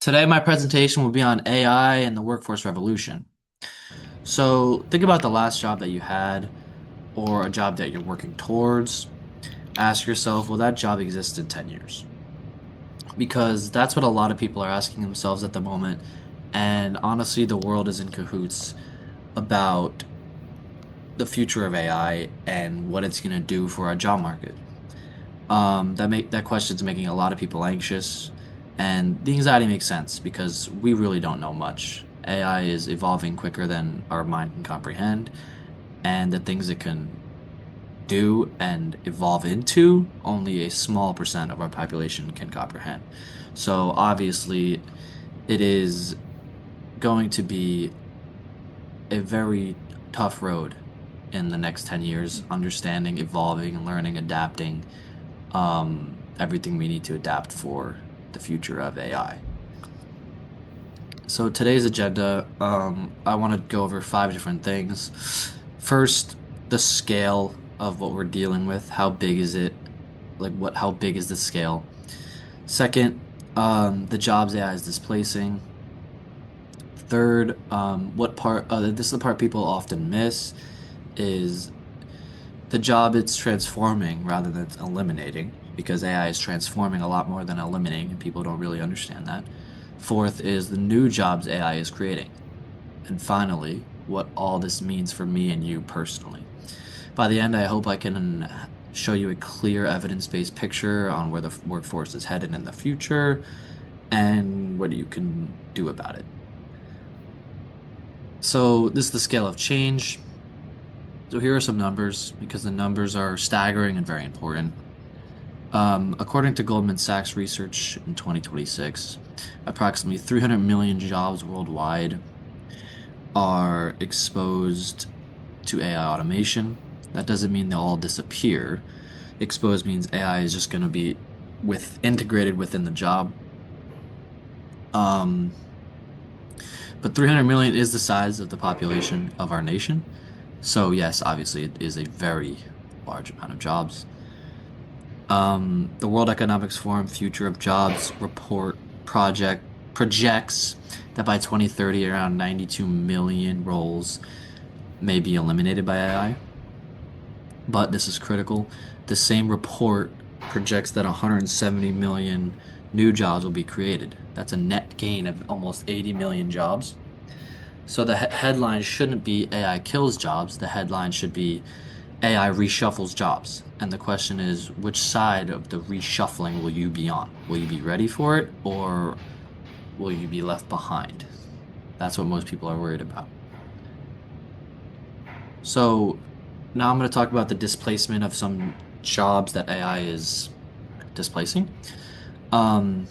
Today, my presentation will be on AI and the workforce revolution. So, think about the last job that you had or a job that you're working towards. Ask yourself, will that job exist in 10 years? Because that's what a lot of people are asking themselves at the moment. And honestly, the world is in cahoots about the future of AI and what it's going to do for our job market. That question's making a lot of people anxious, and the anxiety makes sense because we really don't know much. AI is evolving quicker than our mind can comprehend, and the things it can do and evolve into, only a small percent of our population can comprehend. So obviously, it is going to be a very tough road in the next 10 years, understanding, evolving, learning, adapting everything we need to adapt for the future of AI. So today's agenda, I want to go over 5 different things. First, the scale of what we're dealing with. How big is it? How big is the scale? Second, the jobs AI is displacing. Third, this is the part people often miss, is the job it's transforming rather than eliminating, because AI is transforming a lot more than eliminating, and people don't really understand that. Fourth is the new jobs AI is creating. And finally, what all this means for me and you personally. By the end, I hope I can show you a clear evidence-based picture on where the workforce is headed in the future and what you can do about it. So this is the scale of change. So here are some numbers because the numbers are staggering and very important. According to Goldman Sachs research in 2026, approximately 300 million jobs worldwide are exposed to AI automation. That doesn't mean they'll all disappear. Exposed means AI is just going to be integrated within the job. Um, but 300 million is the size of the population of our nation. So yes, obviously it is a very large amount of jobs. The World Economics Forum Future of Jobs report project projects that by 2030, around 92 million roles may be eliminated by AI. But this is critical. The same report projects that 170 million new jobs will be created. That's a net gain of almost 80 million jobs. So the headline shouldn't be AI kills jobs. The headline should be AI reshuffles jobs. And the question is, which side of the reshuffling will you be on? Will you be ready for it, or will you be left behind? That's what most people are worried about. So now I'm going to talk about the displacement of some jobs that AI is displacing. Um,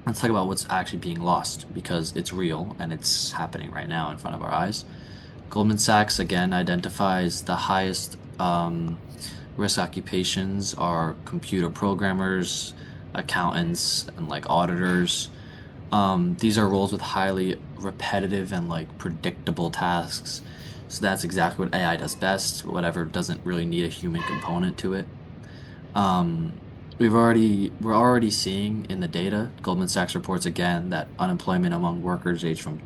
let's talk about what's actually being lost because it's real and it's happening right now in front of our eyes. Goldman Sachs again identifies the highest risk occupations are computer programmers, accountants, and like auditors. These are roles with highly repetitive and like predictable tasks. So that's exactly what AI does best, whatever doesn't really need a human component to it. Um, we're already seeing in the data, Goldman Sachs reports again that unemployment among workers aged from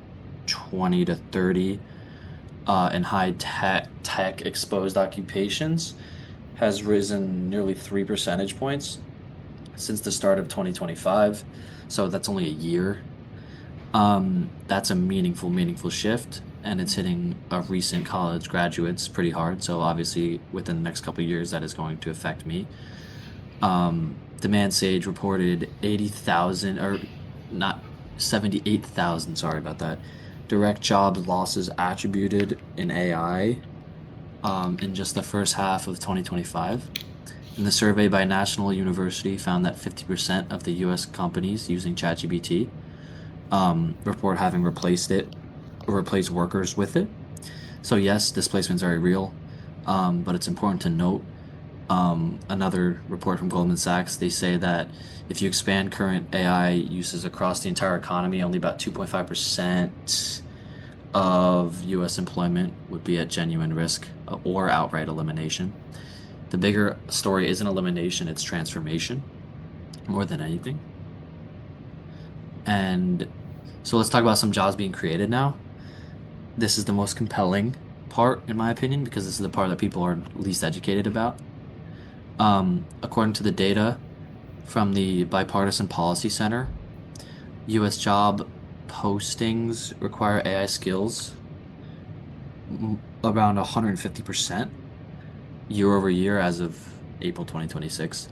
20 to 30 in high tech exposed occupations has risen nearly 3 percentage points since the start of 2025. So that's only a year. That's a meaningful shift, and it's hitting recent college graduates pretty hard. So obviously, within the next couple of years, that is going to affect me. Demand Sage reported 80,000, or not 78,000, sorry about that, direct job losses attributed in AI in just the first half of 2025. And the survey by National University found that 50% of the US companies using ChatGPT report having replaced it or replaced workers with it. So yes, displacement is very real, but it's important to note another report from Goldman Sachs. They say that if you expand current AI uses across the entire economy, only about 2.5% of US employment would be at genuine risk or outright elimination. The bigger story isn't elimination, it's transformation more than anything. And so let's talk about some jobs being created now. This is the most compelling part, in my opinion, because this is the part that people are least educated about. According to the data from the Bipartisan Policy Center, U.S. job postings require AI skills around 150% year over year as of April 2026.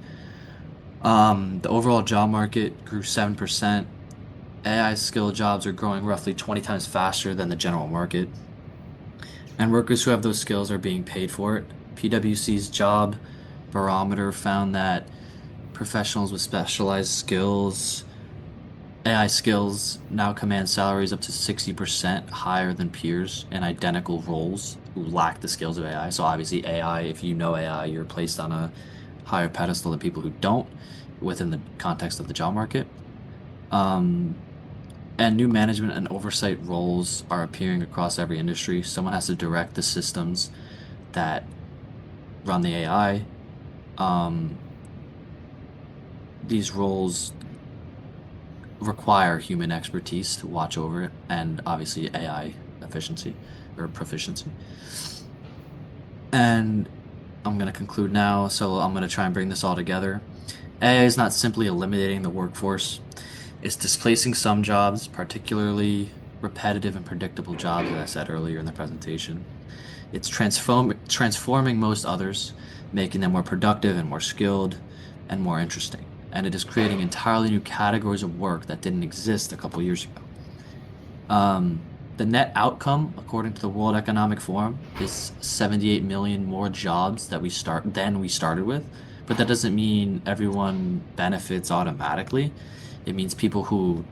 The overall job market grew 7%. AI skill jobs are growing roughly 20 times faster than the general market, and workers who have those skills are being paid for it. PwC's job barometer found that professionals with specialized skills, AI skills, now command salaries up to 60% higher than peers in identical roles who lack the skills of AI. So obviously AI, if you know AI, you're placed on a higher pedestal than people who don't within the context of the job market. Um, and new management and oversight roles are appearing across every industry. Someone has to direct the systems that run the AI. Um, these roles require human expertise to watch over it, and obviously AI efficiency or proficiency. And I'm going to conclude now, so I'm going to try and bring this all together. AI is not simply eliminating the workforce, it's displacing some jobs, particularly repetitive and predictable jobs, as I said earlier in the presentation. It's transforming most others, making them more productive and more skilled and more interesting. And it is creating entirely new categories of work that didn't exist a couple years ago. The net outcome, according to the World Economic Forum, is 78 million more jobs that we started with. But that doesn't mean everyone benefits automatically. It means people who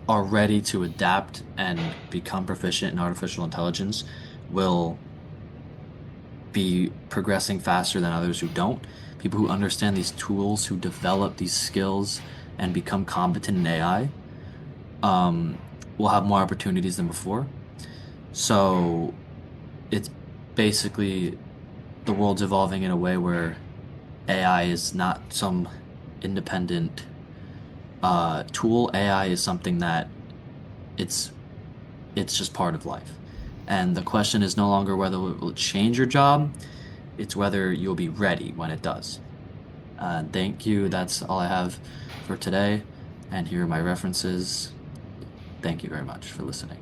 are ready to adapt and become proficient in artificial intelligence will be progressing faster than others who don't. People who understand these tools, who develop these skills and become competent in AI, will have more opportunities than before. So it's basically the world's evolving in a way where AI is not some independent tool. AI is something that it's it's just part of life. And the question is no longer whether it will change your job, it's whether you'll be ready when it does. Thank you. That's all I have for today. And here are my references. Thank you very much for listening.